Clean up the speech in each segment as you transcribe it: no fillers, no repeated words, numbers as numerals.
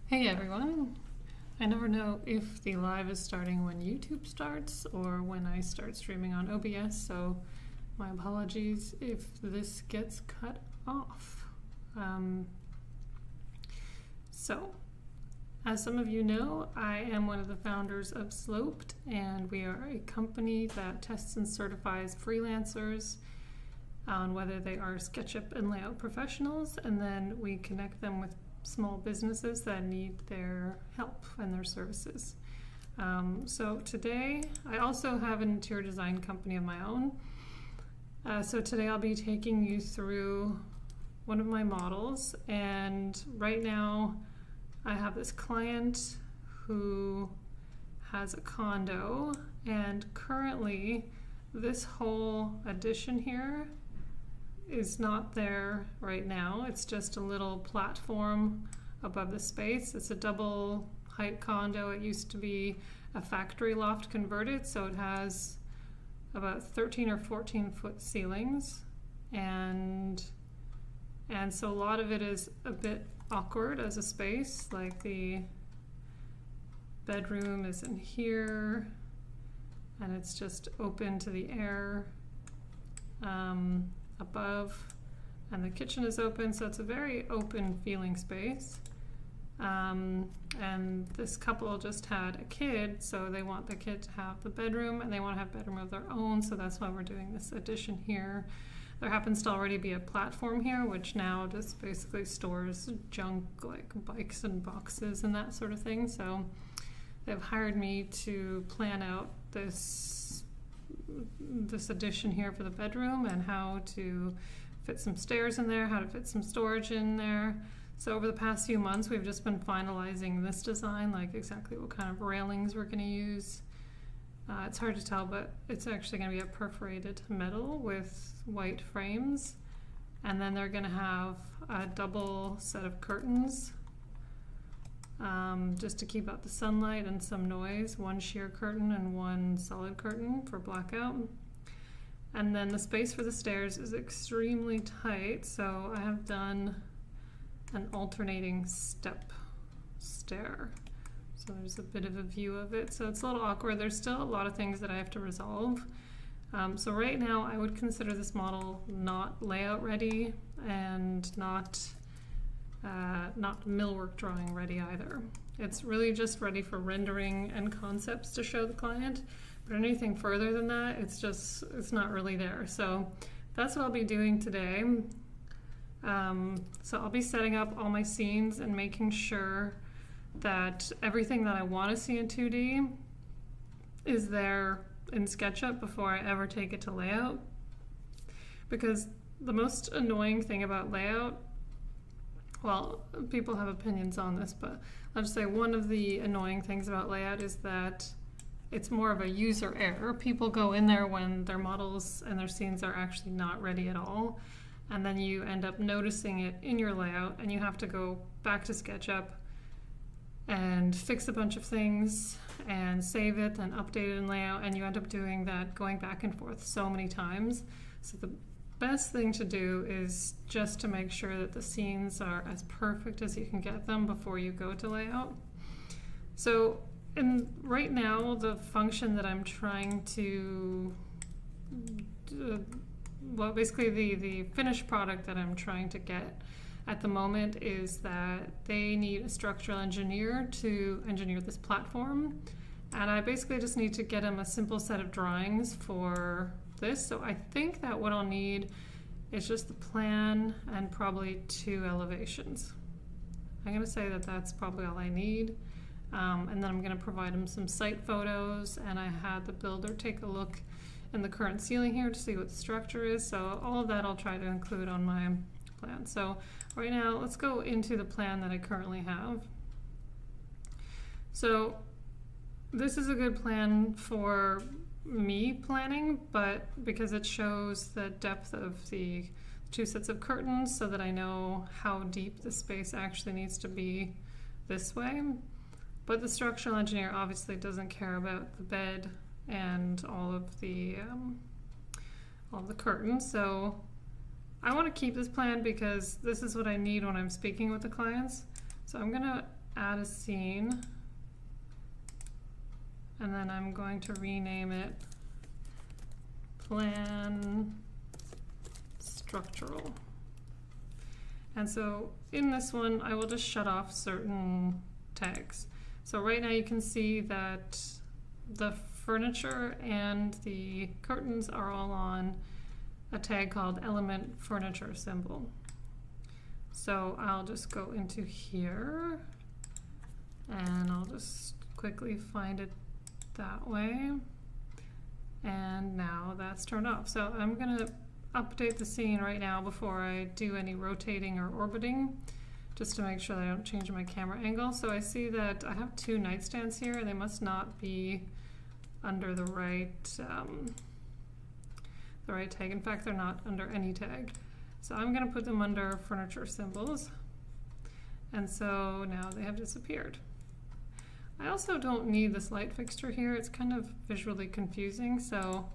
Hey everyone! I never know if the live is starting when YouTube starts or when I start streaming on OBS, so my apologies if this gets cut off. As some of you know, I am one of the founders of SLOPED, and we are a company that tests and certifies freelancers on whether they are SketchUp and LayOut professionals, and then we connect them with small businesses that need their help and their services. So today, I also have an interior design company of my own. So today I'll be taking you through one of my models, and right now I have this client who has a condo, and currently this whole addition here is not there right now. It's just a little platform above the space. It's a double height condo. It used to be a factory loft converted, so it has about 13 or 14 foot ceilings, and so a lot of it is a bit awkward as a space. Like the bedroom is in here and it's just open to the air above, and the kitchen is open, so it's a very open feeling space. And this couple just had a kid, so they want the kid to have the bedroom and they want to have a bedroom of their own, so that's why we're doing this addition here. There happens to already be a platform here, which now just basically stores junk like bikes and boxes and that sort of thing. So they've hired me to plan out this addition here for the bedroom and how to fit some stairs in there, how to fit some storage in there. So over the past few months, we've just been finalizing this design, like exactly what kind of railings we're going to use. It's hard to tell, but it's actually going to be a perforated metal with white frames, and then they're going to have a double set of curtains just to keep out the sunlight and some noise, one sheer curtain and one solid curtain for blackout. And then the space for the stairs is extremely tight, so I have done an alternating step stair. So there's a bit of a view of it. So it's a little awkward. There's still a lot of things that I have to resolve. So right now I would consider this model not layout ready and not millwork drawing ready either. It's really just ready for rendering and concepts to show the client. But anything further than that, it's not really there. So that's what I'll be doing today. So I'll be setting up all my scenes and making sure that everything that I want to see in 2D is there in SketchUp before I ever take it to layout. Because the most annoying thing about layout, well, people have opinions on this, but I'll just say one of the annoying things about layout is that it's more of a user error. People go in there when their models and their scenes are actually not ready at all, and then you end up noticing it in your layout, and you have to go back to SketchUp and fix a bunch of things and save it and update it in layout, and you end up doing that, going back and forth so many times. So the best thing to do is just to make sure that the scenes are as perfect as you can get them before you go to layout. So right now, the function that I'm trying to well, basically the finished product that I'm trying to get at the moment is that they need a structural engineer to engineer this platform, and I basically just need to get them a simple set of drawings for this. So I think that what I'll need is just the plan and probably 2 elevations. I'm going to say that that's probably all I need, and then I'm going to provide them some site photos, and I had the builder take a look in the current ceiling here to see what the structure is. So all of that I'll try to include on my plan. So right now, let's go into the plan that I currently have. So this is a good plan for me planning, but because it shows the depth of the 2 sets of curtains so that I know how deep the space actually needs to be this way. But the structural engineer obviously doesn't care about the bed and all of the curtains. So I want to keep this plan because this is what I need when I'm speaking with the clients. So I'm gonna add a scene, and then I'm going to rename it Plan Structural. And so in this one, I will just shut off certain tags. So right now you can see that the furniture and the curtains are all on a tag called element furniture symbol. So I'll just go into here and I'll just quickly find it that way. And now that's turned off. So I'm gonna update the scene right now before I do any rotating or orbiting, just to make sure that I don't change my camera angle. So I see that I have two nightstands here, and they must not be under the right tag. In fact, they're not under any tag. So I'm going to put them under furniture symbols. And so now they have disappeared. I also don't need this light fixture here. It's kind of visually confusing, so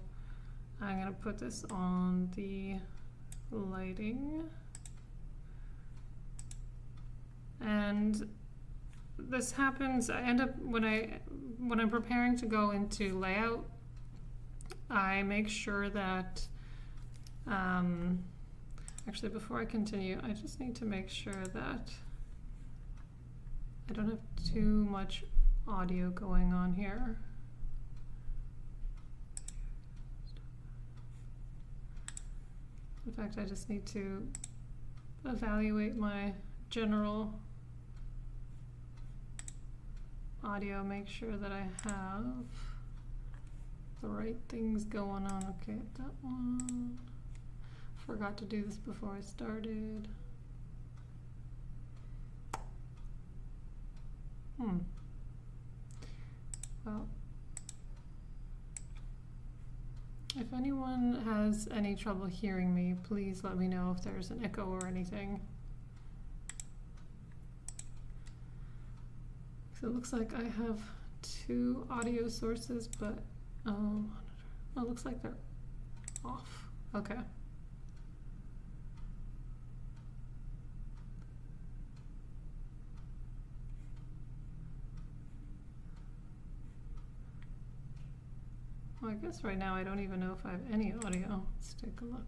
I'm going to put this on the lighting. And this happens, I end up, when I'm preparing to go into layout, I make sure that, actually before I continue, I just need to make sure that I don't have too much audio going on here. In fact, I just need to evaluate my general audio, make sure that I have the right things going on. Okay, that one. Forgot to do this before I started. Well, if anyone has any trouble hearing me, please let me know if there's an echo or anything. So it looks like I have two audio sources, but oh, it looks like they're off. Okay. Well, I guess right now I don't even know if I have any audio. Let's take a look.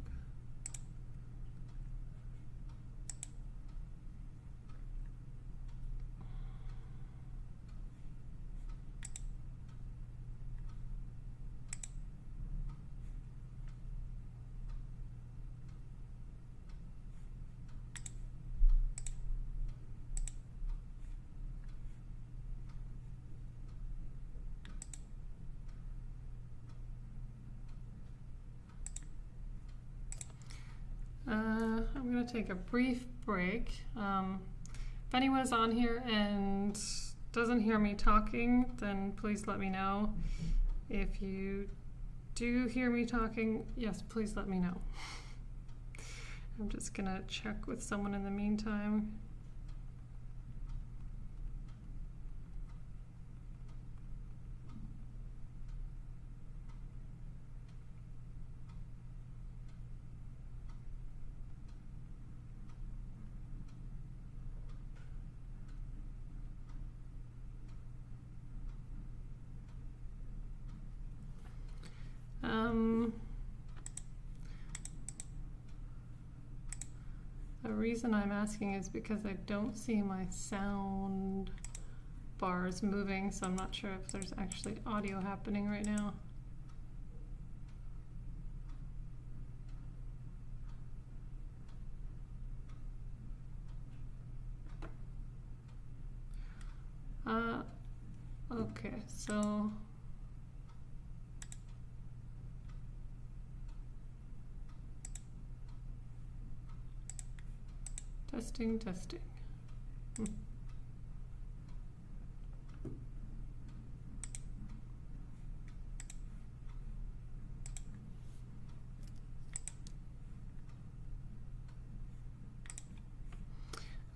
I'm going to take a brief break. If anyone is on here and doesn't hear me talking, then please let me know. If you do hear me talking, yes, please let me know. I'm just going to check with someone in the meantime. The reason I'm asking is because I don't see my sound bars moving, so I'm not sure if there's actually audio happening right now. Okay, so testing.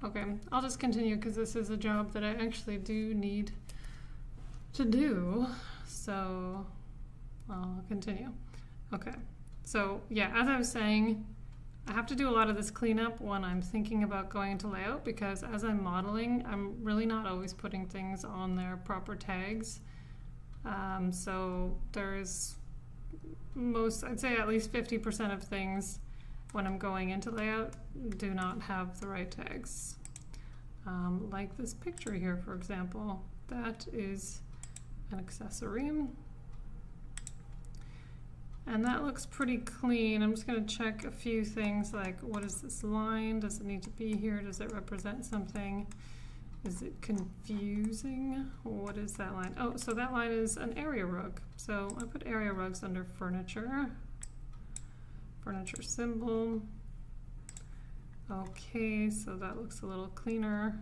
Okay, I'll just continue because this is a job that I actually do need to do, so I'll continue. Okay, so yeah, as I was saying, I have to do a lot of this cleanup when I'm thinking about going into layout, because as I'm modeling, I'm really not always putting things on their proper tags. So there's I'd say at least 50% of things when I'm going into layout do not have the right tags. Like this picture here, for example, that is an accessory. And that looks pretty clean. I'm just going to check a few things like, what is this line? Does it need to be here? Does it represent something? Is it confusing? What is that line? Oh, so that line is an area rug. So I put area rugs under furniture. Furniture symbol. Okay, so that looks a little cleaner.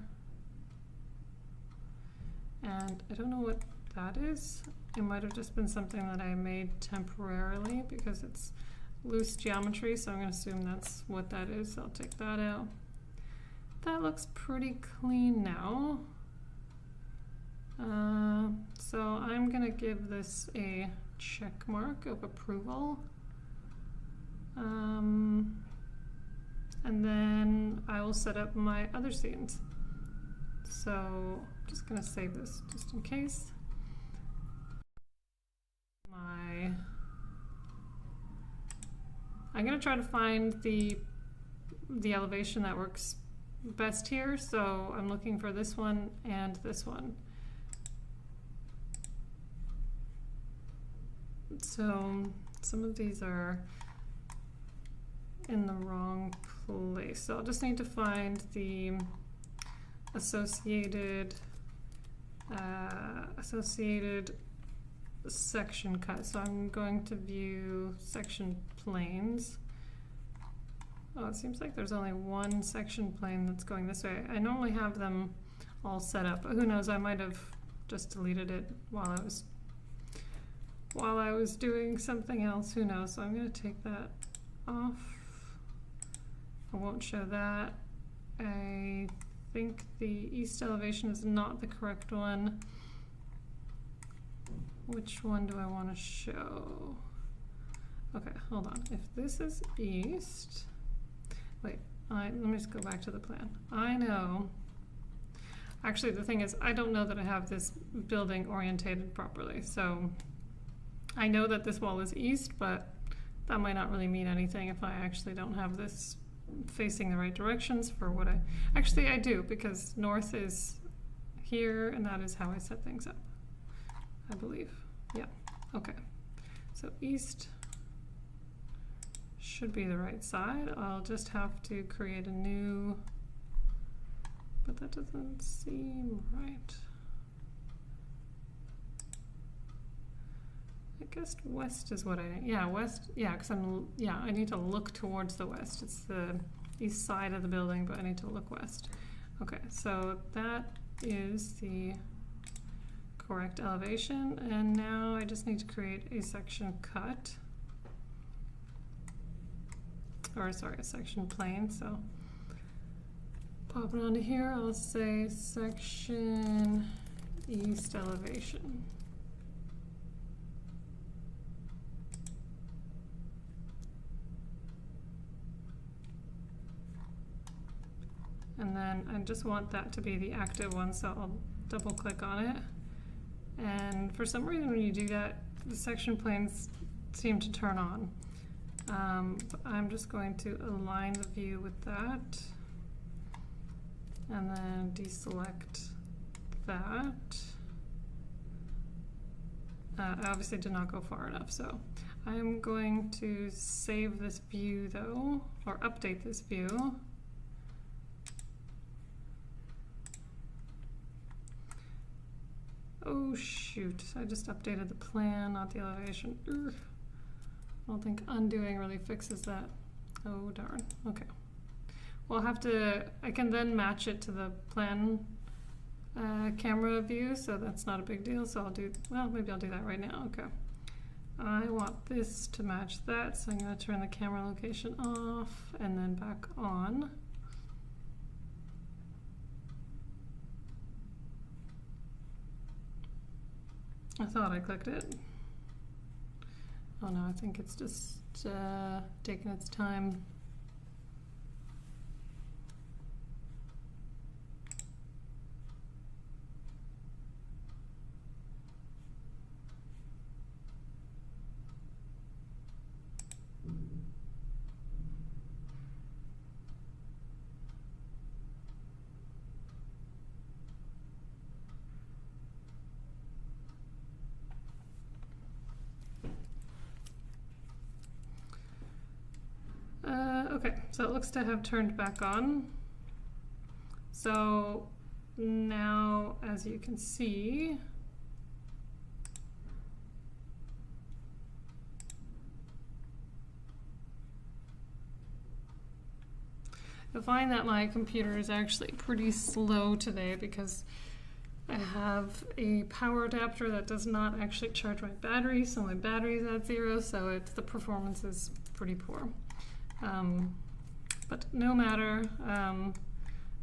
And I don't know what that is. It might have just been something that I made temporarily because it's loose geometry, so I'm going to assume that's what that is. I'll take that out. That looks pretty clean now. So I'm going to give this a check mark of approval. And then I will set up my other scenes. So I'm just going to save this just in case. I'm going to try to find the elevation that works best here, so I'm looking for this one and this one. So some of these are in the wrong place, so I'll just need to find the associated section cut. So I'm going to view section planes. Oh, it seems like there's only one section plane that's going this way. I normally have them all set up, but who knows, I might have just deleted it while I was doing something else, who knows. So I'm going to take that off. I won't show that. I think the east elevation is not the correct one. Which one do I want to show? Okay, hold on. If this is east, wait, let me just go back to the plan. I know, actually the thing is, I don't know that I have this building orientated properly. So I know that this wall is east, but that might not really mean anything if I actually don't have this facing the right directions for what actually I do, because north is here and that is how I set things up, I believe. Yeah, okay. So east should be the right side. I'll just have to create a new, but that doesn't seem right. I guess west is what I need. Yeah, west, yeah, because I need to look towards the west. It's the east side of the building, but I need to look west. Okay, so that is the correct elevation, and now I just need to create a section cut, or sorry, a section plane. So pop it onto here. I'll say section east elevation. And then I just want that to be the active one, so I'll double click on it. And for some reason when you do that, the section planes seem to turn on. But I'm just going to align the view with that. And then deselect that. I obviously did not go far enough, so I'm going to save this view though, or update this view. Oh shoot, I just updated the plan, not the elevation. Ugh. I don't think undoing really fixes that. Oh darn, okay. We'll have to, I can then match it to the plan camera view, so that's not a big deal. So I'll do, well, maybe I'll do that right now, okay. I want this to match that, so I'm gonna turn the camera location off and then back on. I thought I clicked it. Oh no, I think it's just taking its time. Okay, so it looks to have turned back on. So now, as you can see, you'll find that my computer is actually pretty slow today because I have a power adapter that does not actually charge my battery, so my battery is at 0, so the performance is pretty poor. But no matter,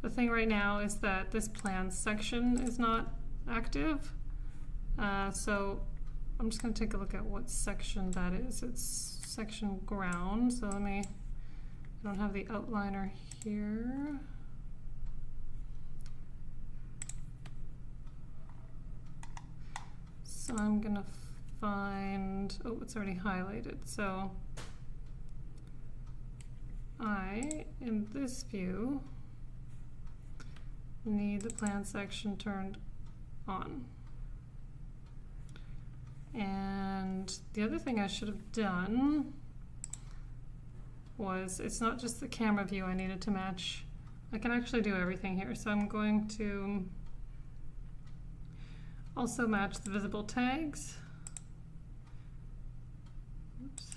the thing right now is that this plan section is not active, so I'm just going to take a look at what section that is. It's section ground, so I don't have the outliner here. So I'm going to find, oh, it's already highlighted. So in this view, need the plan section turned on. And the other thing I should have done was, it's not just the camera view I needed to match. I can actually do everything here. So I'm going to also match the visible tags. Oops.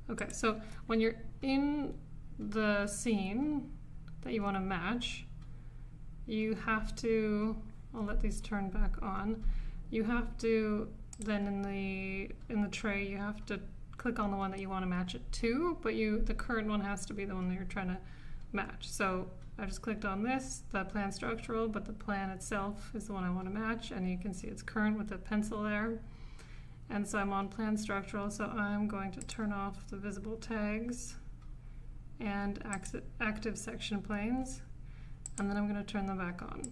Okay, so when you're in the scene that you want to match, you have to, I'll let these turn back on. You have to then in the tray, you have to click on the one that you want to match it to, but the current one has to be the one that you're trying to match. So I just clicked on this, the plan structural, but the plan itself is the one I want to match, and you can see it's current with the pencil there. And so I'm on plan structural, so I'm going to turn off the visible tags and active section planes, and then I'm going to turn them back on.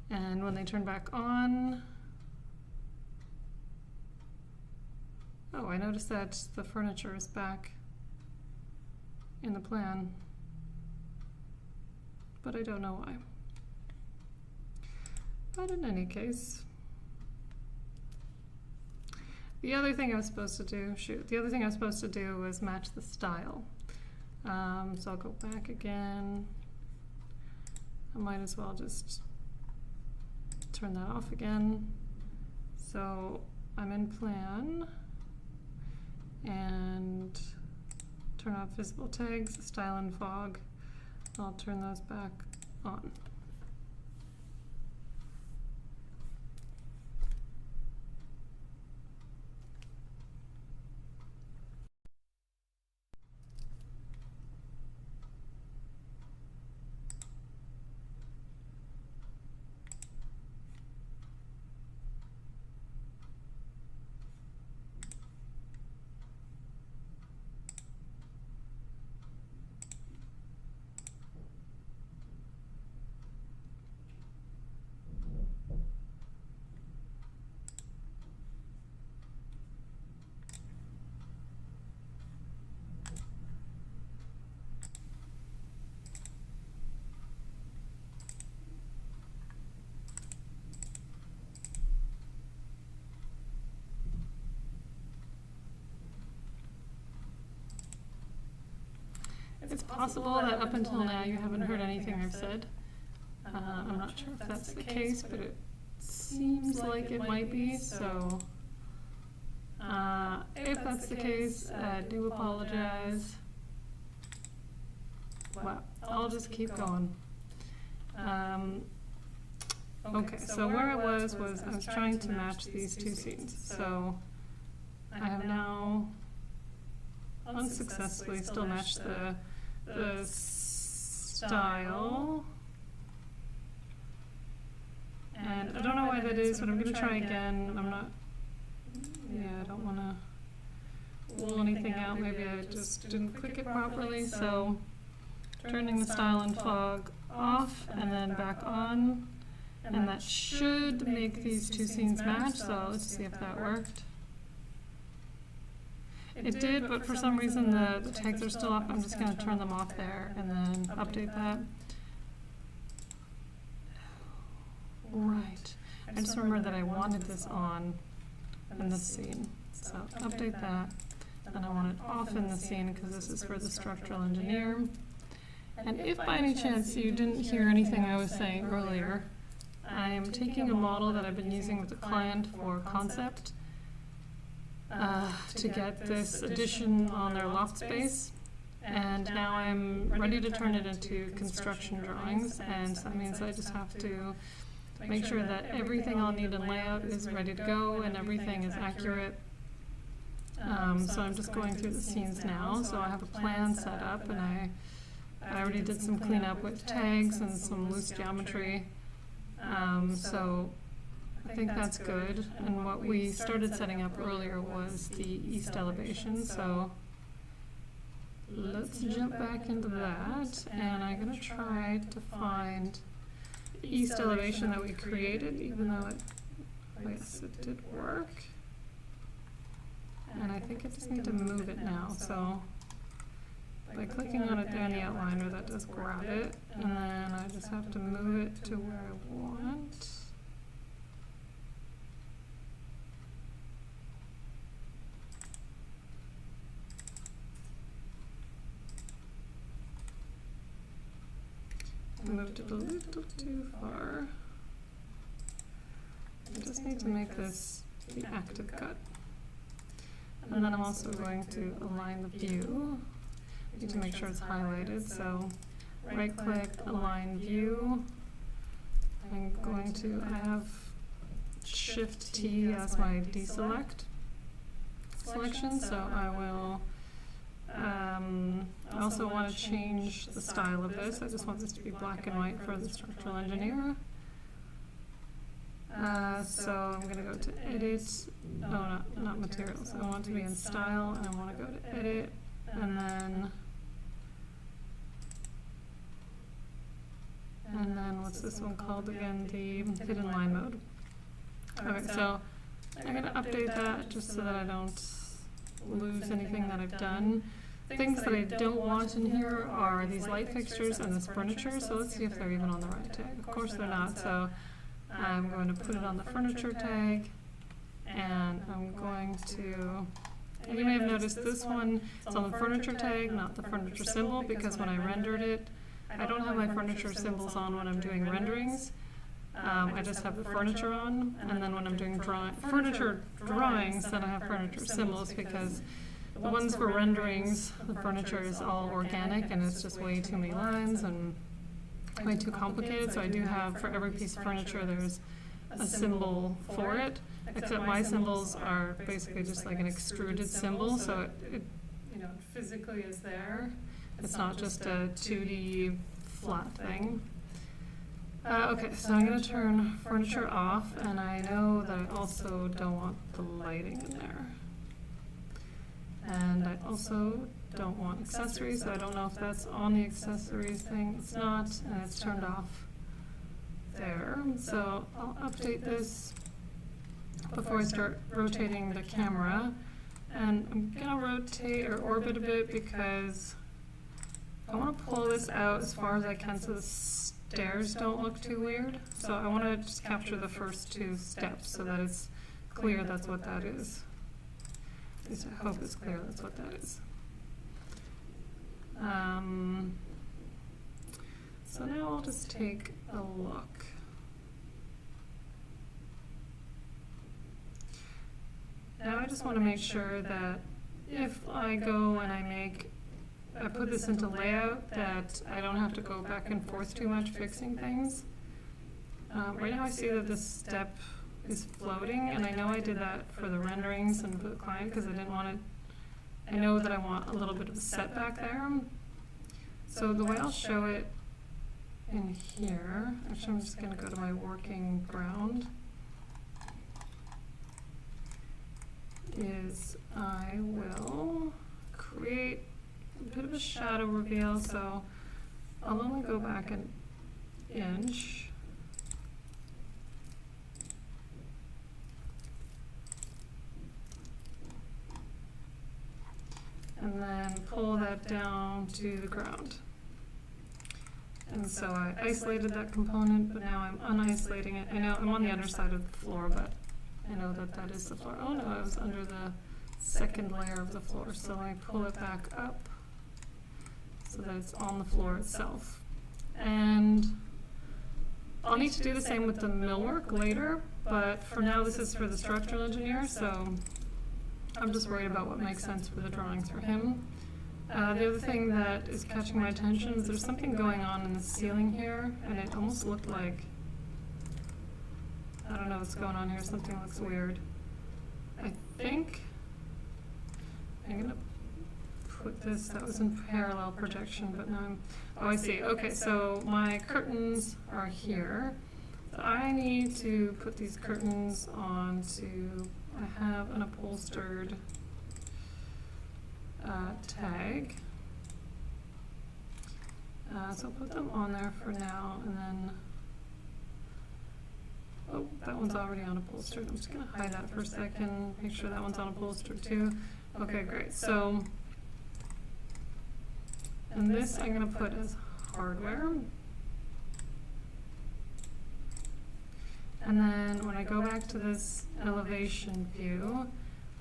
And when they turn back on, oh, I noticed that the furniture is back in the plan, but I don't know why. But in any case, the other thing I was supposed to do, was match the style. So I'll go back again. I might as well just turn that off again. So I'm in plan and turn off visible tags, style and fog. I'll turn those back on. It's possible that up until now you haven't heard anything I've said. I'm not sure if that's the case, but it seems like it might be, so if that's the case, I do apologize. Well, I'll just keep going. Okay, so where I was I was trying to match these two scenes. So I have now unsuccessfully still matched the style. And I don't know why that is, but I'm going to try again. I don't want to rule anything out. Maybe I just didn't click it properly. So turning the style and fog off and then back on. And that should make these two scenes match, so let's see if that worked. It did, but for some reason the tags are still up. I'm just going to turn them off there and then update that. Right. I just remembered that I wanted this on in this scene. So update that. and I want it off in the scene because this is for the structural engineer. And if by any chance you didn't hear anything I was saying earlier, I am taking a model that I've been using with the client for concept to get this addition on their loft space. And now I'm ready to turn it into construction drawings, and so that means I just have to make sure that everything I'll need in layout is ready to go and everything is accurate. So I'm just going through the scenes now. So I have a plan set up, and I already did some cleanup with tags and some loose geometry. So I think that's good. And what we started setting up earlier was the east elevation. So let's jump back into that, and I'm going to try to find the east elevation that we created, even though it did work. And I think I just need to move it now, so by clicking on it there in the outliner, that does grab it, and then I just have to move it to where I want. I moved it a little too far. I just need to make this the active cut. And then I'm also going to align the view. I need to make sure it's highlighted, so right click, align view. I'm going to, I have Shift T as my deselect selection, so I will, I also want to change the style of this. I just want this to be black and white for the structural engineer. So I'm going to go to edit, not materials. I want to be in style, and I want to go to edit, and then what's this one called again? The hidden line mode. Okay, so I'm going to update that just so that I don't lose anything that I've done. Things that I don't want in here are these light fixtures and this furniture, so let's see if they're even on the right tag. Of course they're not, so I'm going to put it on the furniture tag, and I'm going to, and you may have noticed this one is on the furniture tag, not the furniture symbol, because when I rendered it, I don't have my furniture symbols on when I'm doing renderings. I just have the furniture on, and then when I'm doing furniture drawings, then I have furniture symbols, because the ones for renderings, the furniture is all organic, and it's just way too many lines and way too complicated, so I do have, for every piece of furniture, there's a symbol for it, except my symbols are basically just like an extruded symbol, so it you know, physically is there. It's not just a 2D flat thing. Okay, so I'm going to turn furniture off, and I know that I also don't want the lighting in there. And I also don't want accessories, so I don't know if that's on the accessories thing. It's not, and it's turned off there. So I'll update this before I start rotating the camera. And I'm gonna rotate or orbit a bit because I want to pull this out as far as I can so the stairs don't look too weird. So I want to just capture the first two steps so that it's clear that's what that is. At least I hope it's clear that's what that is. So now I'll just take a look. Now I just want to make sure that if I go and I put this into layout, that I don't have to go back and forth too much fixing things. Right now I see that this step is floating, and I know I did that for the renderings and for the client because I didn't want it. I know that I want a little bit of a setback there. So the way I'll show it in here, actually I'm just going to go to my working ground, is I will create a bit of a shadow reveal, so I'll only go back an inch. And then pull that down to the ground. And so I isolated that component, but now I'm unisolating it. I know I'm on the underside of the floor, but I know that that is the floor. Oh no, I was under the second layer of the floor. So I pull it back up so that it's on the floor itself. And I'll need to do the same with the millwork later, but for now this is for the structural engineer, so I'm just worried about what makes sense for the drawings for him. The other thing that is catching my attention is there's something going on in the ceiling here, and it almost looked like, I don't know what's going on here, something looks weird. I think I'm gonna put this, that was in parallel projection, but now oh, I see. Okay, so my curtains are here. So I need to put these curtains onto, I have an upholstered tag. So I'll put them on there for now, and then, oh, that one's already unupholstered. I'm just gonna hide that for a second, make sure that one's unupholstered too. Okay, great. So, and this I'm going to put as hardware. And then when I go back to this elevation view,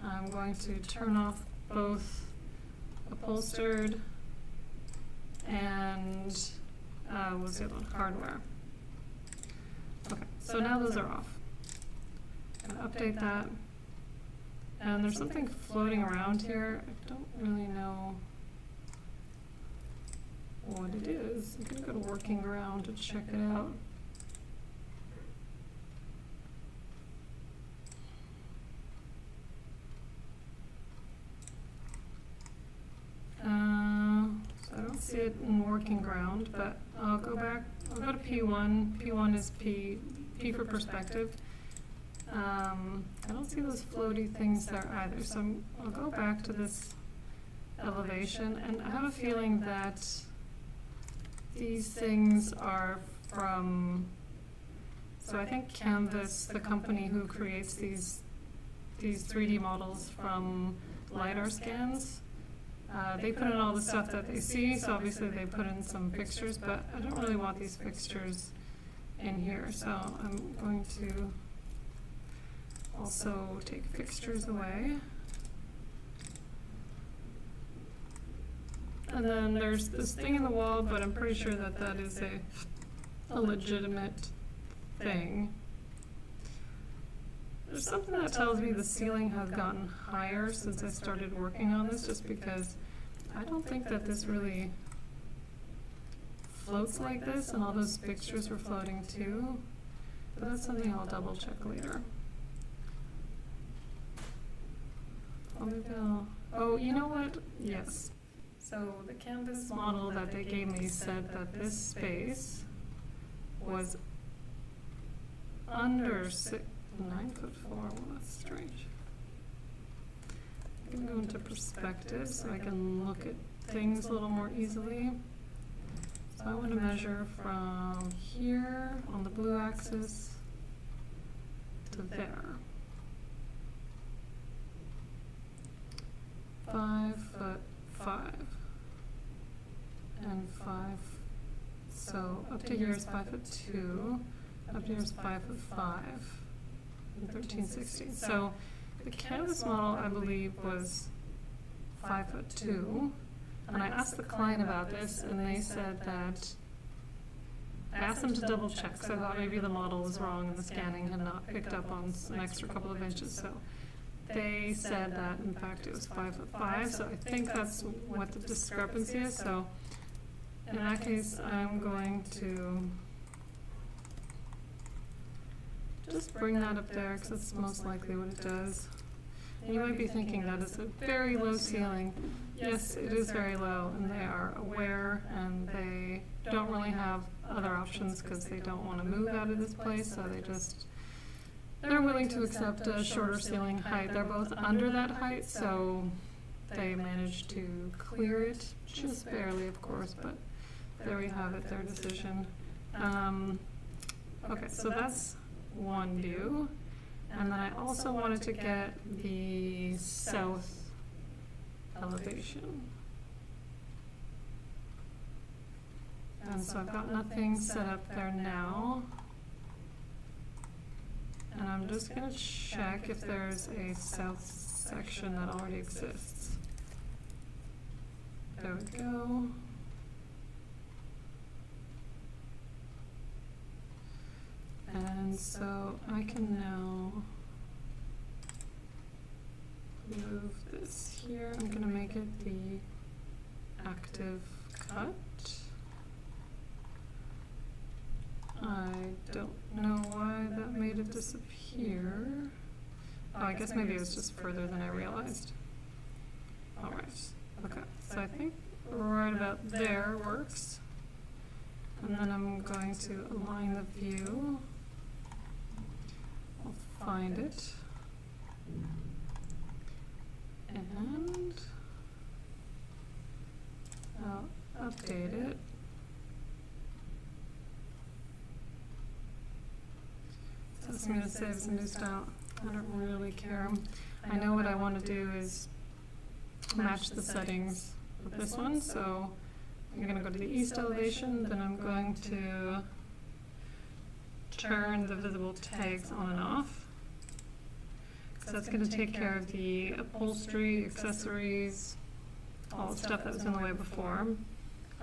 I'm going to turn off both upholstered and what's the other one? Hardware. Okay, so now those are off. I'm going to update that. And there's something floating around here. I don't really know what it is. I'm going to go to working ground to check it out. So I don't see it in working ground, but I'll go back. I'll go to P1. P1 is P for perspective. I don't see those floaty things there either, so I'll go back to this elevation, and I have a feeling that these things are from, so I think Canvas, the company who creates these 3D models from LiDAR scans, they put in all the stuff that they see, so obviously they put in some fixtures, but I don't really want these fixtures in here, so I'm going to also take fixtures away. And then there's this thing in the wall, but I'm pretty sure that that is a legitimate thing. There's something that tells me the ceiling has gotten higher since I started working on this, just because I don't think that this really floats like this, and all those fixtures were floating too. But that's something I'll double check later. Oh, you know what? Yes. So the Canvas model that they gave me said that this space was under 9'4". Well, that's strange. I'm going to go into perspective so I can look at things a little more easily. So I want to measure from here on the blue axis to there. 5'5" and 5. So up to here is 5'2", up to here is 5'5", and 13/16. So the Canvas model, I believe, was 5'2", and I asked the client about this, and they said that I asked them to double check, so I thought maybe the model was wrong and the scanning had not picked up on an extra couple of inches. So they said that in fact it was 5'5", so I think that's what the discrepancy is. So in that case, I'm going to just bring that up there because that's most likely what it does. And you might be thinking that is a very low ceiling. Yes, it is very low, and they are aware, and they don't really have other options because they don't want to move out of this place, so they're willing to accept a shorter ceiling height. They're both under that height, so they managed to clear it, just barely, of course, but there we have it, their decision. Okay, so that's one view. And then I also wanted to get the south elevation. And so I've got nothing set up there now. And I'm just going to check if there's a south section that already exists. There we go. And so I can now move this here. I'm going to make it the active cut. I don't know why that made it disappear. Oh, I guess maybe it was just further than I realized. Alright, okay, so I think right about there works. And then I'm going to align the view. I'll find it. And I'll update it. It asks me to save as a new style. I don't really care. I know what I want to do is match the settings with this one, so I'm going to go to the east elevation, then I'm going to turn the visible tags on and off. So that's going to take care of the upholstery, accessories, all the stuff that was in the way before.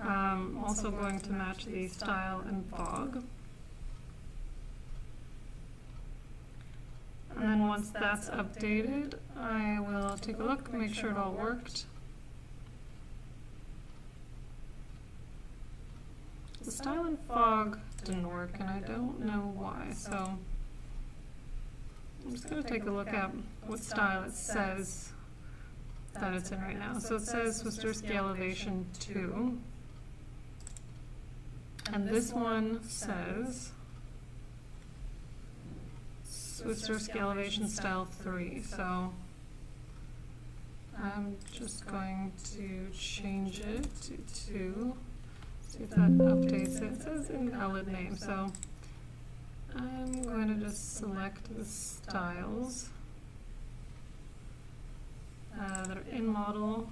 Also going to match the style and fog. And then once that's updated, I will take a look, make sure it all worked. The style and fog didn't work, and I don't know why, so I'm just going to take a look at what style it says that it's in right now. So it says Swister Scale Elevation 2, and this one says Swister Scale Elevation Style 3, so I'm just going to change it to 2, see if that updates it. It says invalid name, so I'm going to just select the styles that are in model.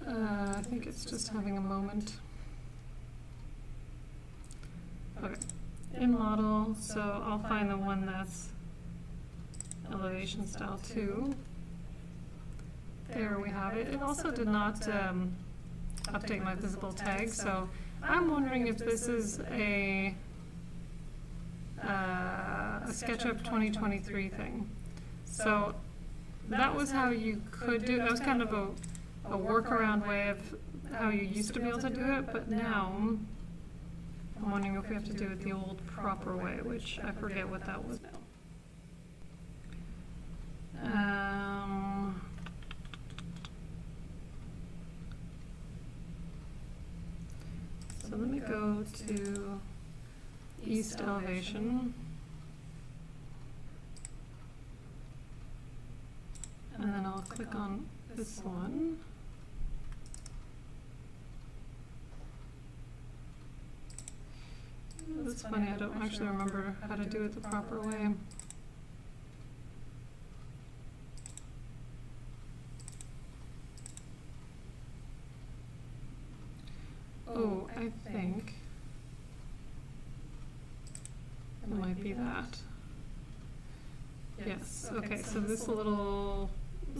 I think it's just having a moment. Okay, in model, so I'll find the one that's elevation style 2. There we have it. It also did not update my visible tag, so I'm wondering if this is a SketchUp 2023 thing. So that was how you could do it. That was kind of a workaround way of how you used to be able to do it, but now I'm wondering if we have to do it the old proper way, which I forget what that was now. So let me go to east elevation, and then I'll click on this one. That's funny, I don't actually remember how to do it the proper way. Oh, I think it might be that. Yes, okay, so this little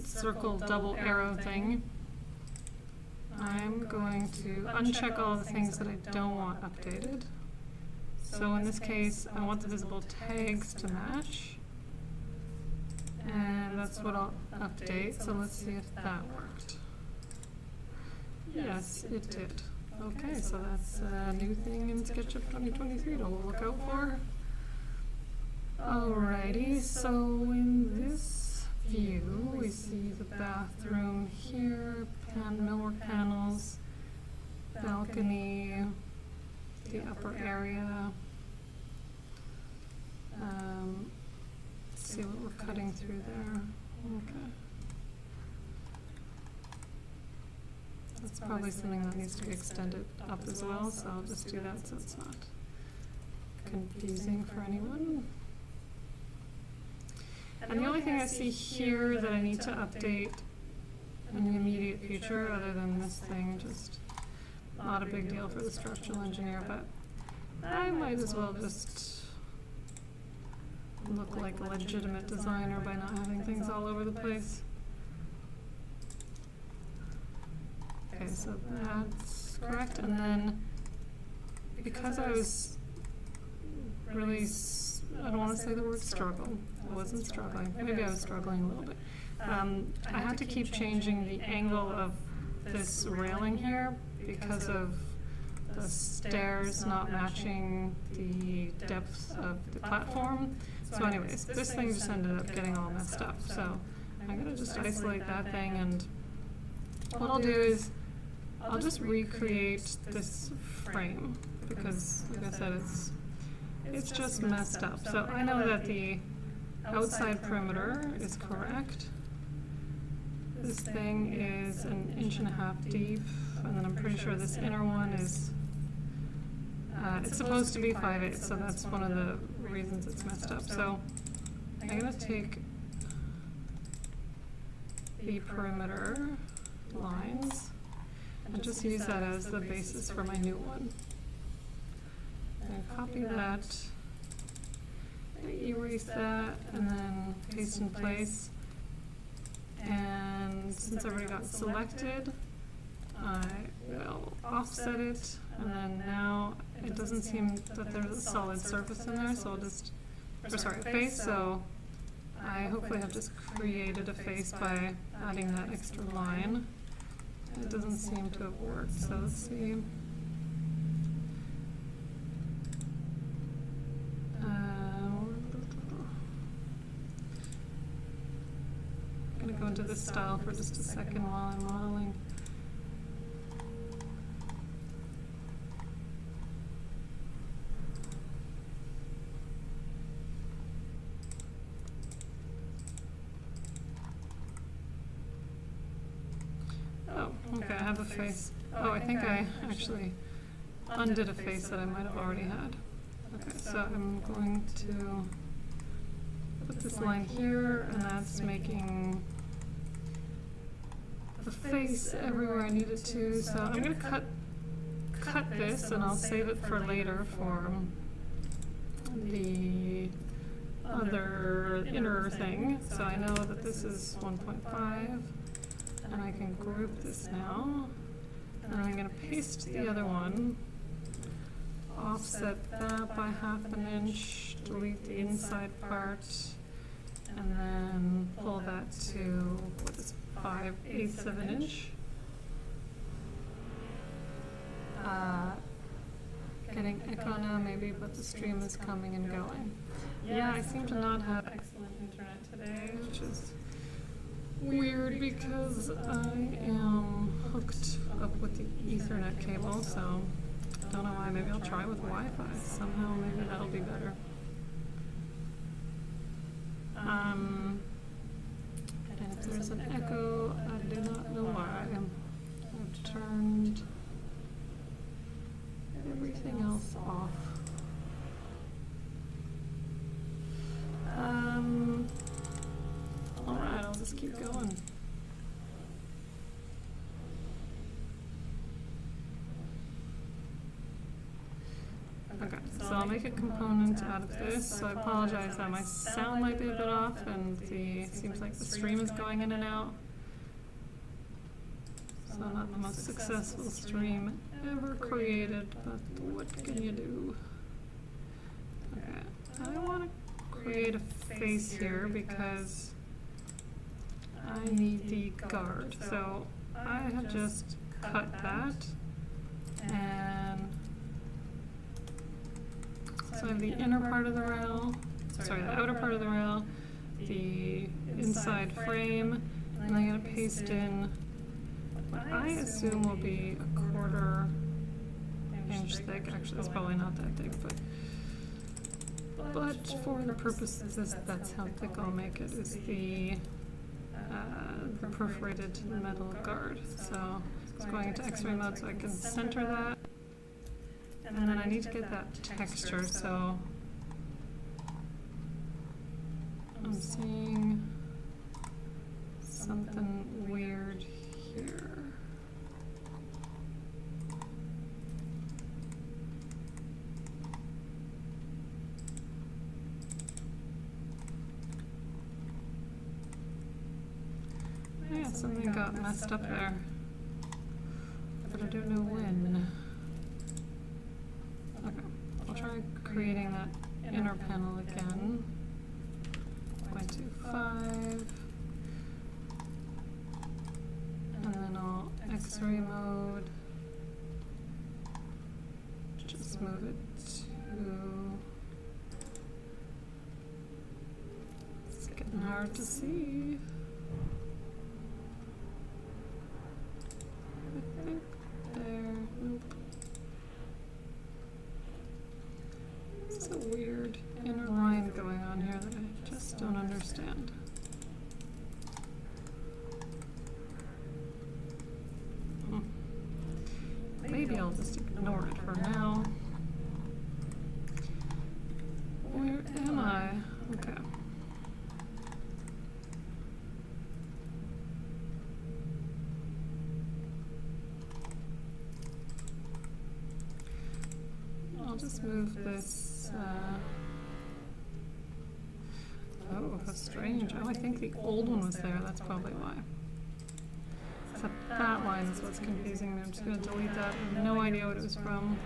circle double arrow thing, I'm going to uncheck all the things that I don't want updated. So in this case, I want the visible tags to match, and that's what I'll update. So let's see if that worked. Yes, it did. Okay, so that's a new thing in SketchUp 2023 to look out for. Alrighty, so in this view, we see the bathroom here, millwork panels, balcony, the upper area. Let's see what we're cutting through there. Okay. That's probably something that needs to be extended up as well, so I'll just do that so it's not confusing for anyone. And the only thing I see here that I need to update in the immediate future, other than this thing, just not a big deal for the structural engineer, but I might as well just look like a legitimate designer by not having things all over the place. Okay, so that's correct. And then because I was really, I don't want to say the word struggle. I wasn't struggling. Maybe I was struggling a little bit. I had to keep changing the angle of this railing here because of the stairs not matching the depth of the platform. So anyways, this thing just ended up getting all messed up. So I'm going to just isolate that thing, and what I'll do is I'll just recreate this frame because, like I said, it's just messed up. So I know that the outside perimeter is correct. This thing is 1.5 inches deep, and then I'm pretty sure this inner one is, it's supposed to be 5/8, so that's one of the reasons it's messed up. So I'm going to take the perimeter lines and just use that as the basis for my new one. And copy that, erase that, and then paste in place. And since I already got selected, I will offset it, and then now it doesn't seem that there's a solid surface in there, so I'll just, or sorry, a face, so I hopefully have just created a face by adding that extra line. It doesn't seem to have worked, so let's see. I'm going to go into this style for just a second while I'm modeling. Oh, okay, I have a face. Oh, I think I actually undid a face that I might have already had. Okay, so I'm going to put this line here, and that's making the face everywhere I need it to. So I'm going to cut this, and I'll save it for later for the other inner thing. So I know that this is 1.5, and I can group this now. And I'm going to paste the other one, offset that by 1/2 inch, delete the inside part, and then pull that to, what is 5/8 of an inch. Getting echo now maybe, but the stream is coming and going. Yeah, I seem to not have excellent internet today, which is weird because I am hooked up with the Ethernet cable, so I don't know why. Maybe I'll try with Wi-Fi somehow. Maybe that'll be better. And if there's an echo, I do not know why. I've turned everything else off. Alright, I'll just keep going. Okay, so I'll make a component out of this. So I apologize that my sound might be a bit off, and it seems like the stream is going in and out. So not the most successful stream ever created, but what can you do? Okay, I want to create a face here because I need the guard. So I have just cut that, and so I have the inner part of the rail, sorry, the outer part of the rail, the inside frame, and I'm going to paste in what I assume will be 1/4 inch thick. Actually, it's probably not that thick, but for the purpose of this, that's how thick I'll make it, is the perforated metal guard. So it's going into X-ray mode so I can center that. And then I need to get that texture, so I'm seeing something weird here. Yeah, something got messed up there, but I don't know when. Okay, I'll try creating that inner panel again. 0.25. And then I'll X-ray mode. Just move it to... It's getting hard to see. I think there. Nope. It's a weird inner line going on here that I just don't understand. Maybe I'll just ignore it for now. Where am I? Okay. I'll just move this. Oh, that's strange. Oh, I think the old one was there. That's probably why. Except that line is what's confusing me. I'm just going to delete that. I have no idea what it was from.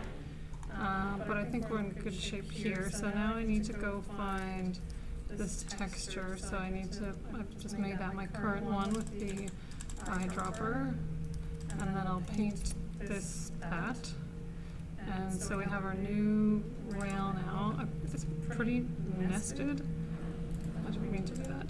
But I think we're in good shape here. So now I need to go find this texture. So I've just made that my current one with the eyedropper. And then I'll paint this that. And so we have our new rail now. It's pretty nested. I didn't mean to do that.